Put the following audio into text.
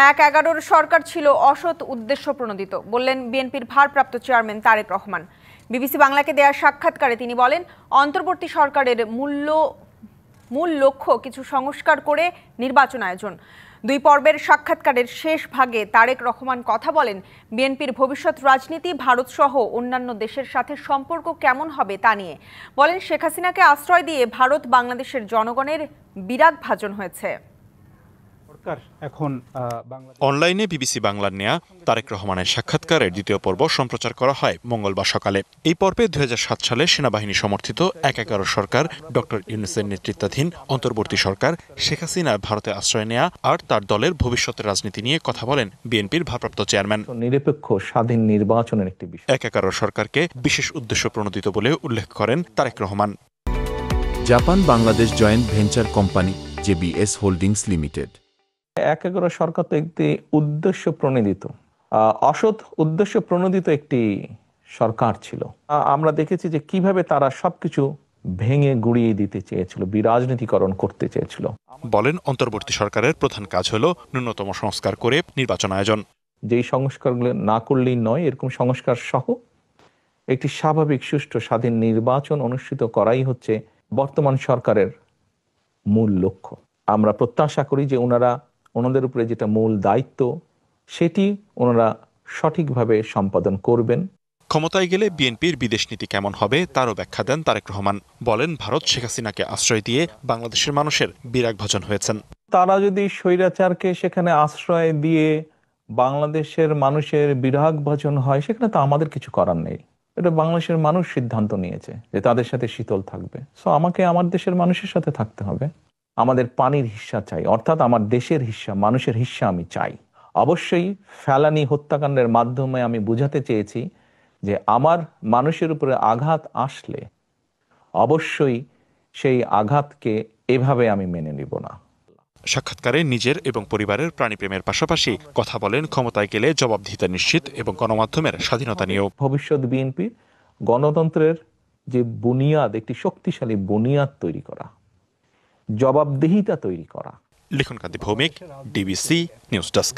১-১১ সরকার ছিল অসৎ উদ্দেশ্য প্রণোদিত বললেন বিএনপির ভারপ্রাপ্ত চেয়ারম্যান তারেক রহমান। বিবিসি বাংলাকে দেয়া সাক্ষাৎকারে তিনি বলেন, অন্তর্বর্তী সরকারের মূল লক্ষ্য কিছু সংস্কার করে নির্বাচন আয়োজন। ২ পর্বের সাক্ষাৎকারের শেষ ভাগে তারেক রহমান কথা বলেন বিএনপির ভবিষ্যৎ রাজনীতি, ভারত সহ অন্যান্য দেশের সাথে সম্পর্ক কেমন হবে তা নিয়ে। বলেন, শেখ হাসিনাকে আশ্রয় দিয়ে ভারত বাংলাদেশের জনগণের বিরাগভাজন হয়েছে। অনলাইনে বিবিসি বাংলার নেয়া তারেক রহমানের সাক্ষাৎকারের দ্বিতীয় পর্ব সম্প্রচার করা হয় মঙ্গলবার সকালে। এই পর্বে ২০০৭ সালে সেনাবাহিনী সমর্থিত ১-১১ সরকার, ডক্টর ইউনূসের নেতৃত্বাধীন অন্তর্বর্তী সরকার, শেখ হাসিনার ভারতে আশ্রয় নেয়া আর তার দলের ভবিষ্যতের রাজনীতি নিয়ে কথা বলেন বিএনপির ভারপ্রাপ্ত চেয়ারম্যান। নিরপেক্ষ স্বাধীন নির্বাচনের একটি বিষয় ১-১১ সরকারকে বিশেষ উদ্দেশ্য প্রণোদিত বলে উল্লেখ করেন Tarique Rahman. Japan Bangladesh joint venture company JBS holdings limited. ১-১১ সরকার তো একটি উদ্দেশ্য প্রণোদিত, অসৎ উদ্দেশ্য প্রণোদিত একটি সরকার ছিল। আমরা দেখেছি যে কিভাবে তারা সবকিছু ভেঙে গুড়িয়ে দিতে চেয়েছিল, বিরাজনীতিকরণ করতে চেয়েছিল। বলেন, অন্তর্বর্তী সরকারের প্রধান কাজ হলো ন্যূনতম সংস্কার করে নির্বাচন আয়োজন। যেই সংস্কারগুলো না করলেই নয়, এরকম সংস্কার সহ একটি স্বাভাবিক, সুষ্ঠু, স্বাধীন নির্বাচন অনুষ্ঠিত করাই হচ্ছে বর্তমান সরকারের মূল লক্ষ্য। আমরা প্রত্যাশা করি যে ওনাদের উপরে যেটা মূল দায়িত্ব, সেটি ওনারা সঠিকভাবে সম্পাদন করবেন। ক্ষমতায় গেলে বিএনপির বিদেশ নীতি কেমন হবে তারও ব্যাখ্যা দেন তারেক রহমান। বলেন, ভারত শেখ হাসিনাকে আশ্রয় দিয়ে বাংলাদেশের মানুষের বিরাগভাজন হয়েছেন। তারা যদি স্বৈরাচারকে সেখানে আশ্রয় দিয়ে বাংলাদেশের মানুষের বিরাগভাজন হয়, সেখানে তো আমাদের কিছু করার নেই। এটা বাংলাদেশের মানুষ সিদ্ধান্ত নিয়েছে যে তাদের সাথে শীতল থাকবে। সো আমাকে আমার দেশের মানুষের সাথে থাকতে হবে। আমাদের পানির হিস্সা চাই, অর্থাৎ আমার দেশের হিস্সা, মানুষের হিস্সা আমি চাই। অবশ্যই ফেলানি হত্যাকাণ্ডের মাধ্যমে আমি বুঝাতে চেয়েছি যে আমার মানুষের উপরে আঘাত আসলে অবশ্যই সেই আঘাতকে এভাবে আমি মেনে নিব না। সাক্ষাৎকারে নিজের এবং পরিবারের প্রাণীপ্রেমের পাশাপাশি কথা বলেন ক্ষমতায় গেলে জবাবদিহিতা নিশ্চিত এবং গণমাধ্যমের স্বাধীনতা নিয়েও। ভবিষ্যৎ বিএনপি গণতন্ত্রের যে বুনিয়াদ, একটি শক্তিশালী বুনিয়াদ তৈরি করা, জবাবদিহিতা তৈরি করা। লিখনকান্তি ভৌমিক, ডিবিসি নিউজ ডেস্ক।